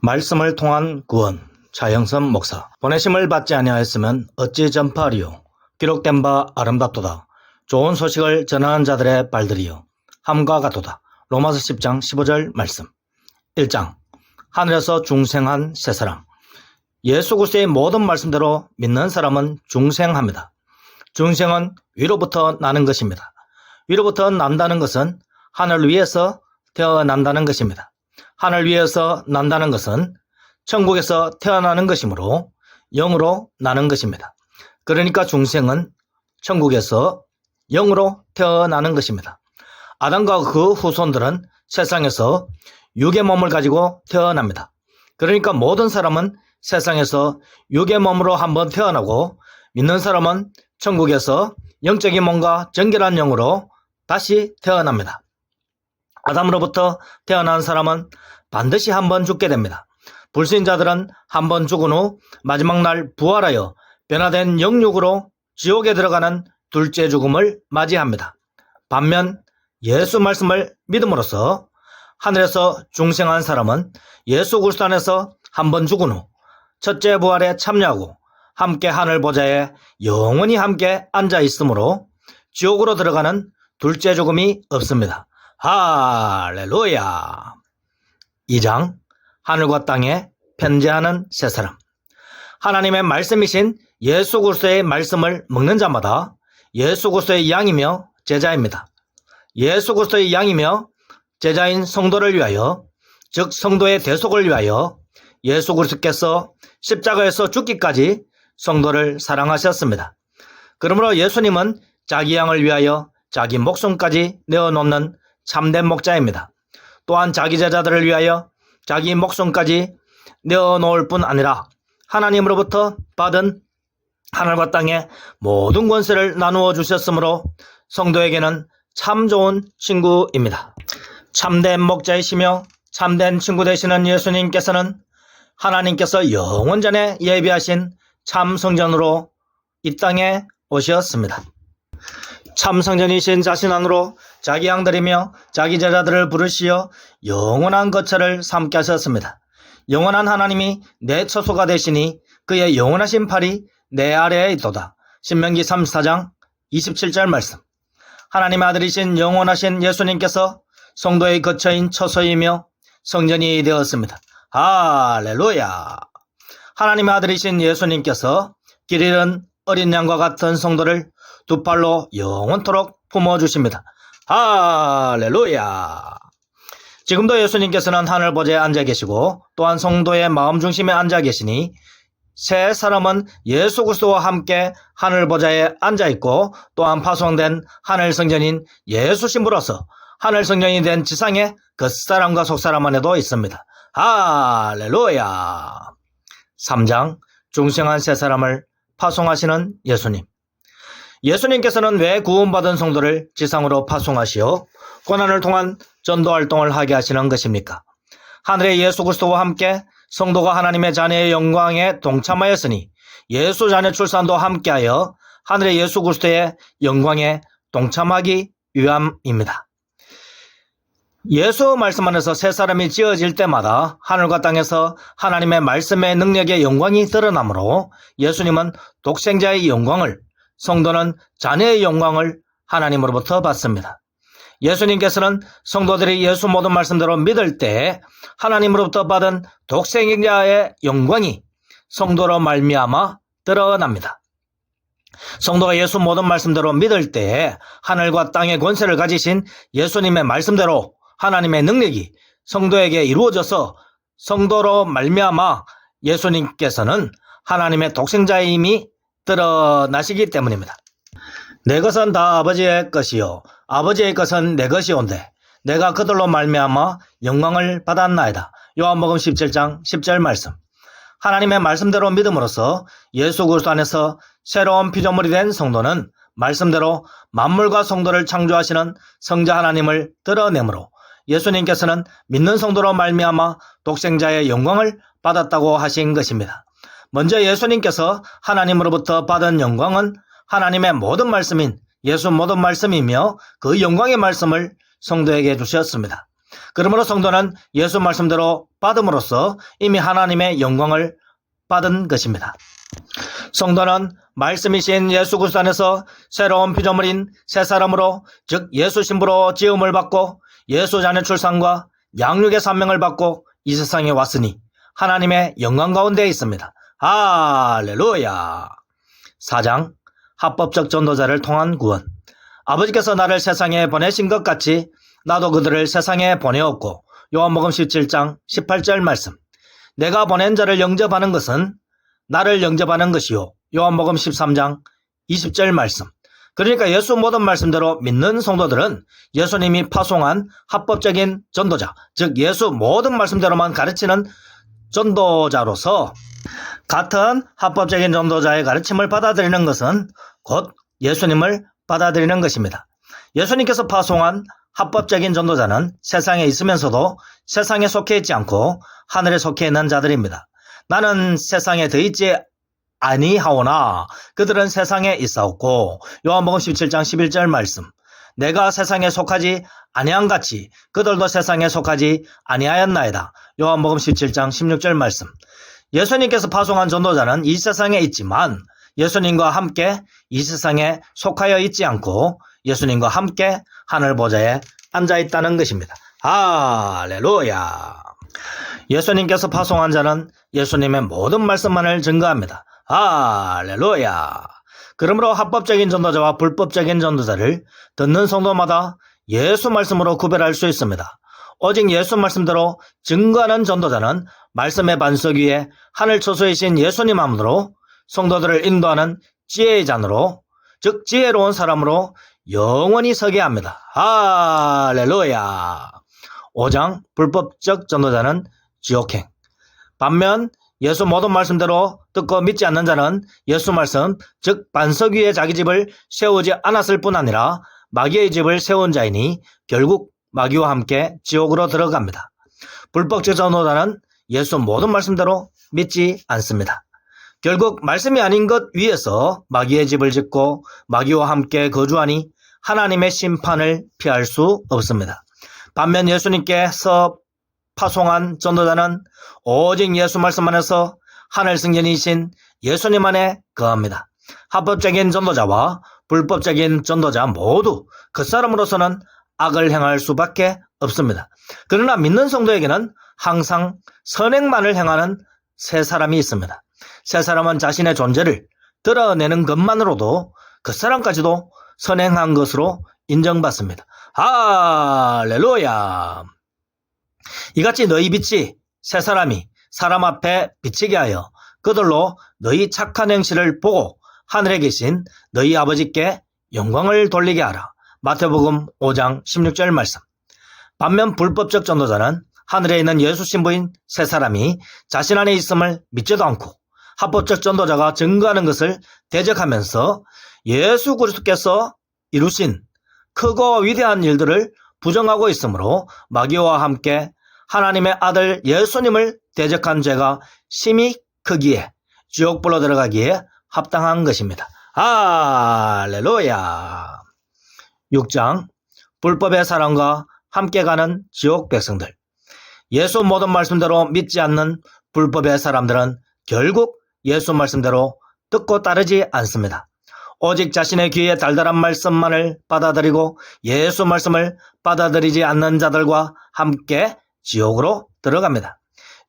말씀을 통한 구원 차영선 목사. 보내심을 받지 아니하였으면 어찌 전파하리요. 기록된 바 아름답도다. 좋은 소식을 전하는 자들의 발들이요 함과 같도다. 로마서 10장 15절 말씀. 1장 하늘에서 중생한 세 사람. 예수 그리스도의 모든 말씀대로 믿는 사람은 중생합니다. 중생은 위로부터 나는 것입니다. 위로부터 난다는 것은 하늘 위에서 태어난다는 것입니다. 하늘 위에서 난다는 것은 천국에서 태어나는 것이므로 영으로 나는 것입니다. 그러니까 중생은 천국에서 영으로 태어나는 것입니다. 아담과 그 후손들은 세상에서 육의 몸을 가지고 태어납니다. 그러니까 모든 사람은 세상에서 육의 몸으로 한번 태어나고 믿는 사람은 천국에서 영적인 몸과 정결한 영으로 다시 태어납니다. 아담으로부터 태어난 사람은 반드시 한번 죽게 됩니다. 불신자들은 한번 죽은 후 마지막 날 부활하여 변화된 영육으로 지옥에 들어가는 둘째 죽음을 맞이합니다. 반면 예수 말씀을 믿음으로써 하늘에서 중생한 사람은 예수 그리스도 안에서 한번 죽은 후 첫째 부활에 참여하고 함께 하늘 보좌에 영원히 함께 앉아 있으므로 지옥으로 들어가는 둘째 죽음이 없습니다. 할렐루야. 2장 하늘과 땅에 편재하는 세 사람. 하나님의 말씀이신 예수 그리스도의 말씀을 먹는 자마다 예수 그리스도의 양이며 제자입니다. 예수 그리스도의 양이며 제자인 성도를 위하여, 즉 성도의 대속을 위하여 예수 그리스도께서 십자가에서 죽기까지 성도를 사랑하셨습니다. 그러므로 예수님은 자기 양을 위하여 자기 목숨까지 내어놓는 참된 목자입니다. 또한 자기 제자들을 위하여 자기 목숨까지 내어놓을 뿐 아니라 하나님으로부터 받은 하늘과 땅의 모든 권세를 나누어 주셨으므로 성도에게는 참 좋은 친구입니다. 참된 목자이시며 참된 친구 되시는 예수님께서는 하나님께서 영원 전에 예비하신 참 성전으로 이 땅에 오셨습니다. 참 성전이신 자신 안으로 자기 양들이며 자기 제자들을 부르시어 영원한 거처를 삼게 하셨습니다. 영원한 하나님이 내 처소가 되시니 그의 영원하신 팔이 내 아래에 있도다. 신명기 34장 27절 말씀. 하나님의 아들이신 영원하신 예수님께서 성도의 거처인 처소이며 성전이 되었습니다. 할렐루야. 하나님의 아들이신 예수님께서 길 잃은 어린 양과 같은 성도를 두 팔로 영원토록 품어주십니다. 할렐루야. 지금도 예수님께서는 하늘 보좌에 앉아 계시고 또한 성도의 마음 중심에 앉아 계시니 세 사람은 예수 그리스도와 함께 하늘 보좌에 앉아 있고 또한 파송된 하늘 성전인 예수 신부로서 하늘 성전이 된 지상에 겉사람과 속사람 안에도 있습니다. 할렐루야. 3장 중생한 세 사람을 파송하시는 예수님. 예수님께서는 왜 구원받은 성도를 지상으로 파송하시어 고난을 통한 전도활동을 하게 하시는 것입니까? 하늘의 예수 그리스도와 함께 성도가 하나님의 자녀의 영광에 동참하였으니 예수 자녀 출산도 함께하여 하늘의 예수 그리스도의 영광에 동참하기 위함입니다. 예수 말씀 안에서 새 사람이 지어질 때마다 하늘과 땅에서 하나님의 말씀의 능력의 영광이 드러나므로 예수님은 독생자의 영광을, 성도는 자녀의 영광을 하나님으로부터 받습니다. 예수님께서는 성도들이 예수 모든 말씀대로 믿을 때 하나님으로부터 받은 독생자의 영광이 성도로 말미암아 드러납니다. 성도가 예수 모든 말씀대로 믿을 때 하늘과 땅의 권세를 가지신 예수님의 말씀대로 하나님의 능력이 성도에게 이루어져서 성도로 말미암아 예수님께서는 하나님의 독생자임이 드러나시기 때문입니다. 내 것은 다 아버지의 것이요 아버지의 것은 내 것이온데 내가 그들로 말미암아 영광을 받았나이다. 요한복음 17장 10절 말씀. 하나님의 말씀대로 믿음으로써 예수 그리스도 안에서 새로운 피조물이 된 성도는 말씀대로 만물과 성도를 창조하시는 성자 하나님을 드러내므로 예수님께서는 믿는 성도로 말미암아 독생자의 영광을 받았다고 하신 것입니다. 먼저 예수님께서 하나님으로부터 받은 영광은 하나님의 모든 말씀인 예수 모든 말씀이며 그 영광의 말씀을 성도에게 주셨습니다. 그러므로 성도는 예수 말씀대로 받음으로써 이미 하나님의 영광을 받은 것입니다. 성도는 말씀이신 예수 그리스도 안에서 새로운 피조물인 새 사람으로, 즉 예수 신부로 지음을 받고 예수 자녀 출산과 양육의 사명을 받고 이 세상에 왔으니 하나님의 영광 가운데 있습니다. 할렐루야. 4장 합법적 전도자를 통한 구원. 아버지께서 나를 세상에 보내신 것 같이 나도 그들을 세상에 보내었고, 요한복음 17장 18절 말씀. 내가 보낸 자를 영접하는 것은 나를 영접하는 것이요, 요한복음 13장 20절 말씀. 그러니까 예수 모든 말씀대로 믿는 성도들은 예수님이 파송한 합법적인 전도자, 즉 예수 모든 말씀대로만 가르치는 전도자로서 같은 합법적인 전도자의 가르침을 받아들이는 것은 곧 예수님을 받아들이는 것입니다. 예수님께서 파송한 합법적인 전도자는 세상에 있으면서도 세상에 속해 있지 않고 하늘에 속해 있는 자들입니다. 나는 세상에 더 있지 아니하오나 그들은 세상에 있사옵고, 요한복음 17장 11절 말씀. 내가 세상에 속하지 아니한 같이 그들도 세상에 속하지 아니하였나이다. 요한복음 17장 16절 말씀. 예수님께서 파송한 전도자는 이 세상에 있지만 예수님과 함께 이 세상에 속하여 있지 않고 예수님과 함께 하늘 보좌에 앉아 있다는 것입니다. 할렐루야. 예수님께서 파송한 자는 예수님의 모든 말씀만을 증거합니다. 할렐루야. 그러므로 합법적인 전도자와 불법적인 전도자를 듣는 성도마다 예수 말씀으로 구별할 수 있습니다. 오직 예수 말씀대로 증거하는 전도자는 말씀의 반석 위에 하늘 처소이신 예수님 안으로 성도들을 인도하는 지혜의 잔으로, 즉 지혜로운 사람으로 영원히 서게 합니다. 할렐루야. 5장 불법적 전도자는 지옥행. 반면 예수 모든 말씀대로 듣고 믿지 않는 자는 예수 말씀, 즉 반석 위에 자기 집을 세우지 않았을 뿐 아니라 마귀의 집을 세운 자이니 결국 마귀와 함께 지옥으로 들어갑니다. 불법적 전도자는 예수 모든 말씀대로 믿지 않습니다. 결국 말씀이 아닌 것 위에서 마귀의 집을 짓고 마귀와 함께 거주하니 하나님의 심판을 피할 수 없습니다. 반면 예수님께서 파송한 전도자는 오직 예수 말씀 안에서 하늘 승전이신 예수님 안에 거합니다. 합법적인 전도자와 불법적인 전도자 모두 그 사람으로서는 악을 행할 수밖에 없습니다. 그러나 믿는 성도에게는 항상 선행만을 행하는 새 사람이 있습니다. 새 사람은 자신의 존재를 드러내는 것만으로도 그 사람까지도 선행한 것으로 인정받습니다. 할렐루야. 이같이 너희 빛이 새 사람이 사람 앞에 비치게 하여 그들로 너희 착한 행실을 보고 하늘에 계신 너희 아버지께 영광을 돌리게 하라. 마태복음 5장 16절 말씀. 반면 불법적 전도자는 하늘에 있는 예수 신부인 새 사람이 자신 안에 있음을 믿지도 않고 합법적 전도자가 증거하는 것을 대적하면서 예수 그리스도께서 이루신 크고 위대한 일들을 부정하고 있으므로 마귀와 함께 하나님의 아들 예수님을 대적한 죄가 심히 크기에 지옥불로 들어가기에 합당한 것입니다. 할렐루야. 6장 불법의 사람과 함께 가는 지옥 백성들. 예수 모든 말씀대로 믿지 않는 불법의 사람들은 결국 예수 말씀대로 듣고 따르지 않습니다. 오직 자신의 귀에 달달한 말씀만을 받아들이고 예수 말씀을 받아들이지 않는 자들과 함께 지옥으로 들어갑니다.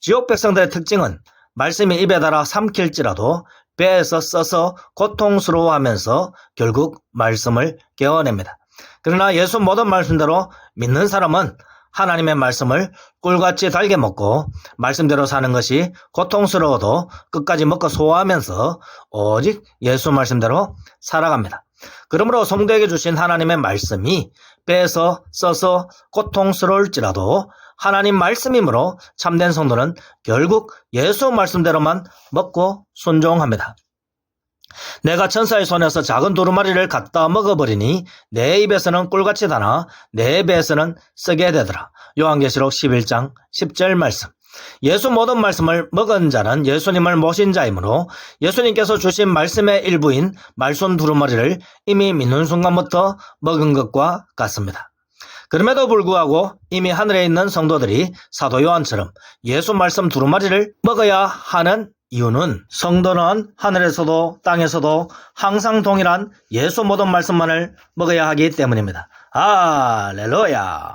지옥 백성들의 특징은 말씀이 입에 달아 삼킬지라도 배에서 써서 고통스러워하면서 결국 말씀을 깨어냅니다. 그러나 예수 모든 말씀대로 믿는 사람은 하나님의 말씀을 꿀같이 달게 먹고 말씀대로 사는 것이 고통스러워도 끝까지 먹고 소화하면서 오직 예수 말씀대로 살아갑니다. 그러므로 성도에게 주신 하나님의 말씀이 배에서 써서 고통스러울지라도 하나님 말씀이므로 참된 성도는 결국 예수 말씀대로만 먹고 순종합니다. 내가 천사의 손에서 작은 두루마리를 갖다 먹어버리니 내 입에서는 꿀같이 다나 내 배에서는 쓰게 되더라. 요한계시록 11장 10절 말씀. 예수 모든 말씀을 먹은 자는 예수님을 모신 자이므로 예수님께서 주신 말씀의 일부인 말씀 두루마리를 이미 믿는 순간부터 먹은 것과 같습니다. 그럼에도 불구하고 이미 하늘에 있는 성도들이 사도 요한처럼 예수 말씀 두루마리를 먹어야 하는 이유는 성도는 하늘에서도 땅에서도 항상 동일한 예수 모든 말씀만을 먹어야 하기 때문입니다. 할렐루야.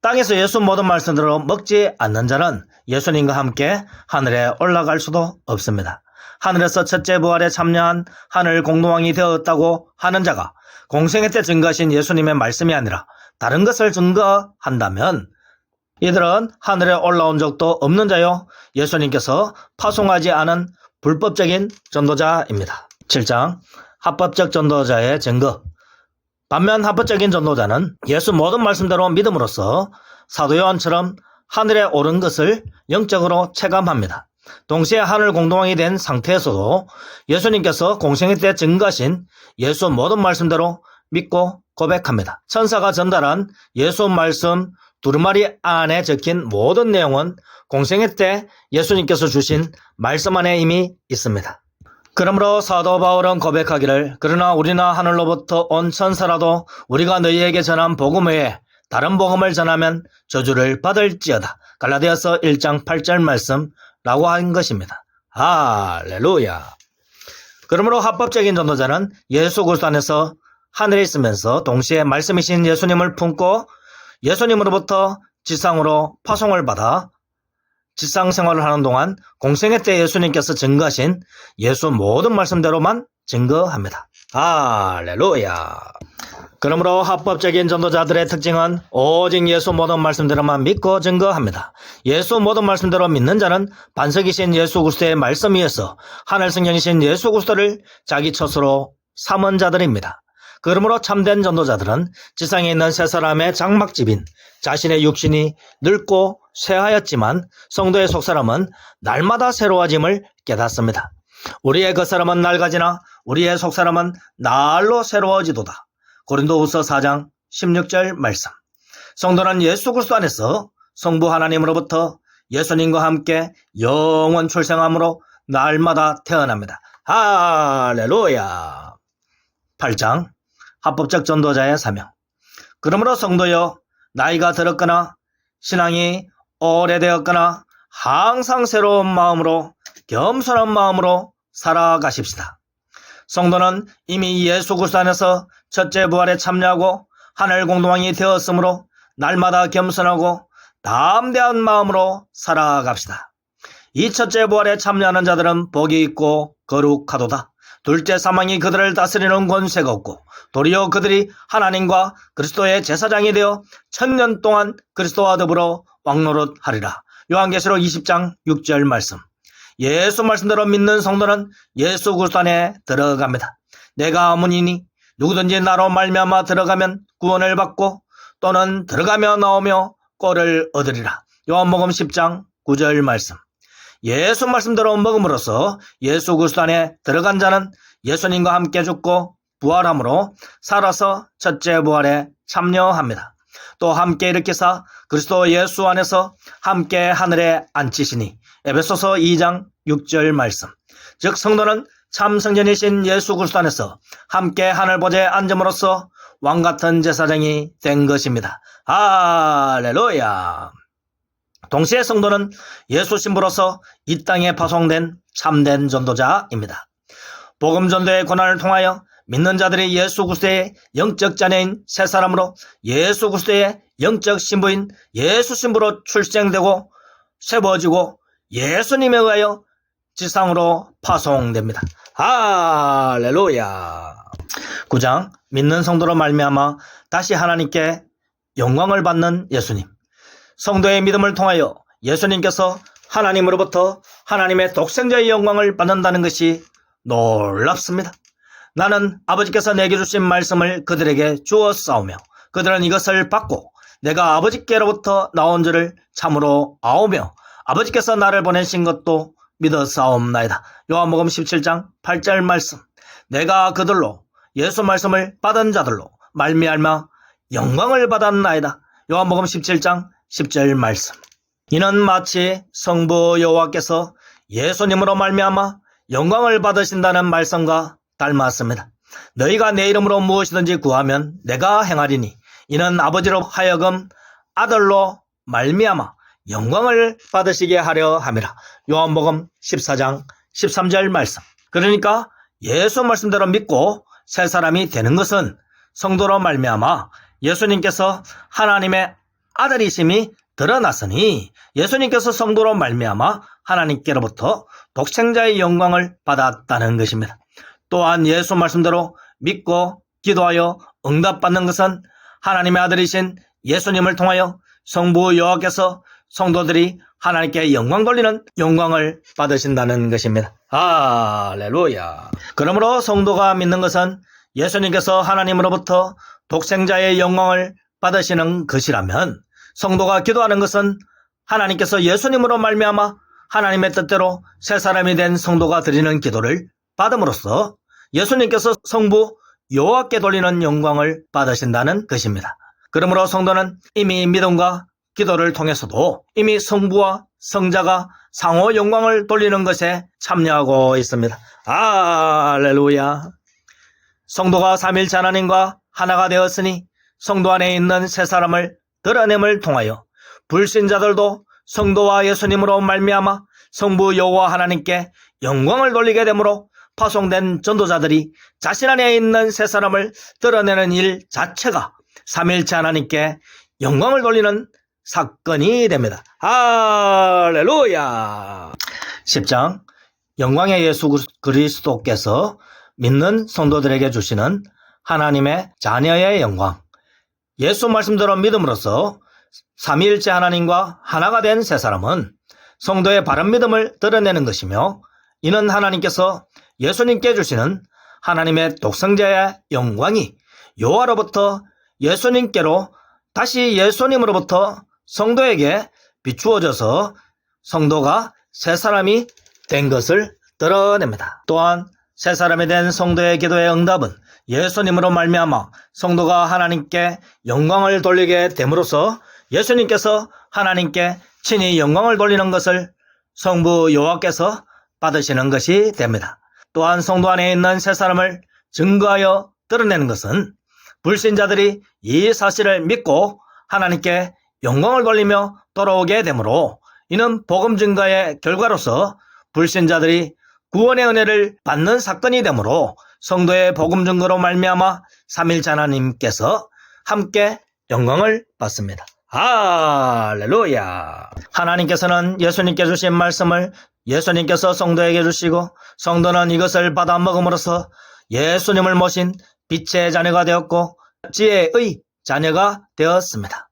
땅에서 예수 모든 말씀대로 먹지 않는 자는 예수님과 함께 하늘에 올라갈 수도 없습니다. 하늘에서 첫째 부활에 참여한 하늘 공동왕이 되었다고 하는 자가 공생애 때 증거하신 예수님의 말씀이 아니라 다른 것을 증거한다면 이들은 하늘에 올라온 적도 없는 자요, 예수님께서 파송하지 않은 불법적인 전도자입니다. 7장 합법적 전도자의 증거. 반면 합법적인 전도자는 예수 모든 말씀대로 믿음으로써 사도 요한처럼 하늘에 오른 것을 영적으로 체감합니다. 동시에 하늘 공동왕이 된 상태에서도 예수님께서 공생애 때 증거하신 예수 모든 말씀대로 믿고 고백합니다. 천사가 전달한 예수 말씀 두루마리 안에 적힌 모든 내용은 공생애 때 예수님께서 주신 말씀 안에 이미 있습니다. 그러므로 사도 바울은 고백하기를 그러나 우리나 하늘로부터 온 천사라도 우리가 너희에게 전한 복음 외에 다른 복음을 전하면 저주를 받을지어다. 갈라디아서 1장 8절 말씀라고 한 것입니다. 할렐루야. 그러므로 합법적인 전도자는 예수 그리스도 안에서 하늘에 있으면서 동시에 말씀이신 예수님을 품고 예수님으로부터 지상으로 파송을 받아 지상 생활을 하는 동안 공생애 때 예수님께서 증거하신 예수 모든 말씀대로만 증거합니다. 할렐루야. 그러므로 합법적인 전도자들의 특징은 오직 예수 모든 말씀대로만 믿고 증거합니다. 예수 모든 말씀대로 믿는 자는 반석이신 예수 그리스도의 말씀 위에서 하늘 성령이신 예수 그리스도를 자기 처소로 삼은 자들입니다. 그러므로 참된 전도자들은 지상에 있는 세 사람의 장막집인 자신의 육신이 늙고 쇠하였지만 성도의 속사람은 날마다 새로워짐을 깨닫습니다. 우리의 겉사람은 낡아지나 우리의 속사람은 날로 새로워지도다. 고린도후서 4장 16절 말씀. 성도는 예수 그리스도 안에서 성부 하나님으로부터 예수님과 함께 영원 출생함으로 날마다 태어납니다. 할렐루야. 8장 합법적 전도자의 사명. 그러므로 성도여, 나이가 들었거나 신앙이 오래되었거나 항상 새로운 마음으로 겸손한 마음으로 살아가십시다. 성도는 이미 예수 그리스도 안에서 첫째 부활에 참여하고 하늘 공동왕이 되었으므로 날마다 겸손하고 담대한 마음으로 살아갑시다. 이 첫째 부활에 참여하는 자들은 복이 있고 거룩하도다. 둘째 사망이 그들을 다스리는 권세가 없고 도리어 그들이 하나님과 그리스도의 제사장이 되어 1000년 동안 그리스도와 더불어 왕노릇하리라. 요한계시록 20장 6절 말씀. 예수 말씀대로 믿는 성도는 예수 그리스도 안에 들어갑니다. 내가 아문이니 누구든지 나로 말미암아 들어가면 구원을 받고 또는 들어가며 나오며 꼴을 얻으리라. 요한복음 10장 9절 말씀. 예수 말씀대로 먹음으로써 예수 그리스도 안에 들어간 자는 예수님과 함께 죽고 부활함으로 살아서 첫째 부활에 참여합니다. 또 함께 일으키사 그리스도 예수 안에서 함께 하늘에 앉히시니 에베소서 2장 6절 말씀. 즉 성도는 참 성전이신 예수 그리스도 안에서 함께 하늘 보좌에 앉음으로써 왕같은 제사장이 된 것입니다. 할렐루야. 동시에 성도는 예수 신부로서 이 땅에 파송된 참된 전도자입니다. 복음 전도의 고난을 통하여 믿는 자들이 예수 그리스도의 영적 자녀인 새 사람으로 예수 그리스도의 영적 신부인 예수 신부로 출생되고 세워지고 예수님에 의하여 지상으로 파송됩니다. 할렐루야. 9장 믿는 성도로 말미암아 다시 하나님께 영광을 받는 예수님. 성도의 믿음을 통하여 예수님께서 하나님으로부터 하나님의 독생자의 영광을 받는다는 것이 놀랍습니다. 나는 아버지께서 내게 주신 말씀을 그들에게 주었사오며 그들은 이것을 받고 내가 아버지께로부터 나온 줄을 참으로 아오며 아버지께서 나를 보내신 것도 믿었사옵나이다. 요한복음 17장 8절 말씀. 내가 그들로 예수 말씀을 받은 자들로 말미암아 영광을 받았나이다. 요한복음 17장 10절 말씀. 이는 마치 성부 여호와께서 예수님으로 말미암아 영광을 받으신다는 말씀과 닮았습니다. 너희가 내 이름으로 무엇이든지 구하면 내가 행하리니 이는 아버지로 하여금 아들로 말미암아 영광을 받으시게 하려 함이라. 요한복음 14장 13절 말씀. 그러니까 예수 말씀대로 믿고 새 사람이 되는 것은 성도로 말미암아 예수님께서 하나님의 아들이심이 드러났으니 예수님께서 성도로 말미암아 하나님께로부터 독생자의 영광을 받았다는 것입니다. 또한 예수 말씀대로 믿고 기도하여 응답받는 것은 하나님의 아들이신 예수님을 통하여 성부 여호와께서 성도들이 하나님께 영광 돌리는 영광을 받으신다는 것입니다. 할렐루야. 그러므로 성도가 믿는 것은 예수님께서 하나님으로부터 독생자의 영광을 받으시는 것이라면, 성도가 기도하는 것은 하나님께서 예수님으로 말미암아 하나님의 뜻대로 새 사람이 된 성도가 드리는 기도를 받음으로써 예수님께서 성부 여호와께 돌리는 영광을 받으신다는 것입니다. 그러므로 성도는 이미 믿음과 기도를 통해서도 이미 성부와 성자가 상호 영광을 돌리는 것에 참여하고 있습니다. 할렐루야. 성도가 삼일체 하나님과 하나가 되었으니 성도 안에 있는 새 사람을 드러냄을 통하여 불신자들도 성도와 예수님으로 말미암아 성부 여호와 하나님께 영광을 돌리게 되므로 파송된 전도자들이 자신 안에 있는 새 사람을 드러내는 일 자체가 삼일체 하나님께 영광을 돌리는 사건이 됩니다. 할렐루야. 10장 영광의 예수 그리스도께서 믿는 성도들에게 주시는 하나님의 자녀의 영광. 예수 말씀대로 믿음으로써 삼위일체 하나님과 하나가 된 새 사람은 성도의 바른 믿음을 드러내는 것이며, 이는 하나님께서 예수님께 주시는 하나님의 독생자의 영광이 여호와로부터 예수님께로 다시 예수님으로부터 성도에게 비추어져서 성도가 새 사람이 된 것을 드러냅니다. 또한 새 사람이 된 성도의 기도의 응답은 예수님으로 말미암아 성도가 하나님께 영광을 돌리게 됨으로써 예수님께서 하나님께 친히 영광을 돌리는 것을 성부 여호와께서 받으시는 것이 됩니다. 또한 성도 안에 있는 새 사람을 증거하여 드러내는 것은 불신자들이 이 사실을 믿고 하나님께 영광을 돌리며 돌아오게 되므로, 이는 복음 증거의 결과로서 불신자들이 구원의 은혜를 받는 사건이 되므로 성도의 복음 증거로 말미암아 삼일체 하나님께서 함께 영광을 받습니다. 할렐루야. 하나님께서는 예수님께 주신 말씀을 예수님께서 성도에게 주시고, 성도는 이것을 받아 먹음으로써 예수님을 모신 빛의 자녀가 되었고 지혜의 자녀가 되었습니다.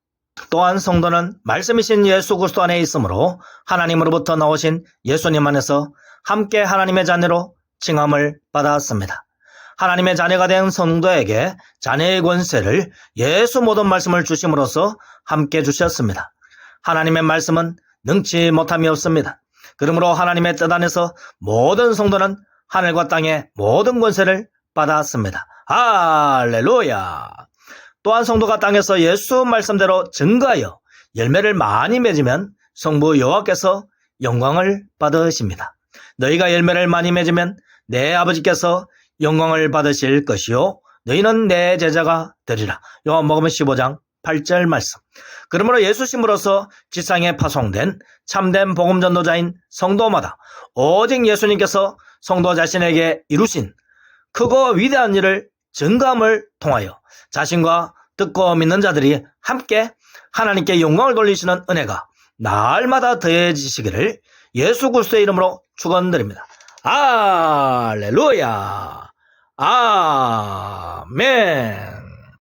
또한 성도는 말씀이신 예수 그리스도 안에 있으므로 하나님으로부터 나오신 예수님 안에서 함께 하나님의 자녀로 칭함을 받았습니다. 하나님의 자녀가 된 성도에게 자녀의 권세를 예수 모든 말씀을 주심으로써 함께 주셨습니다. 하나님의 말씀은 능치 못함이 없습니다. 그러므로 하나님의 뜻 안에서 모든 성도는 하늘과 땅의 모든 권세를 받았습니다. 할렐루야. 또한 성도가 땅에서 예수 말씀대로 증거하여 열매를 많이 맺으면 성부 여호와께서 영광을 받으십니다. 너희가 열매를 많이 맺으면 내 아버지께서 영광을 받으실 것이요 너희는 내 제자가 되리라. 요한복음 15장 8절 말씀. 그러므로 예수심으로서 지상에 파송된 참된 복음 전도자인 성도마다 오직 예수님께서 성도 자신에게 이루신 크고 위대한 일을 증거함을 통하여 자신과 듣고 믿는 자들이 함께 하나님께 영광을 돌리시는 은혜가 날마다 더해지시기를 예수 그리스도의 이름으로 축원드립니다. 할렐루야. 아멘.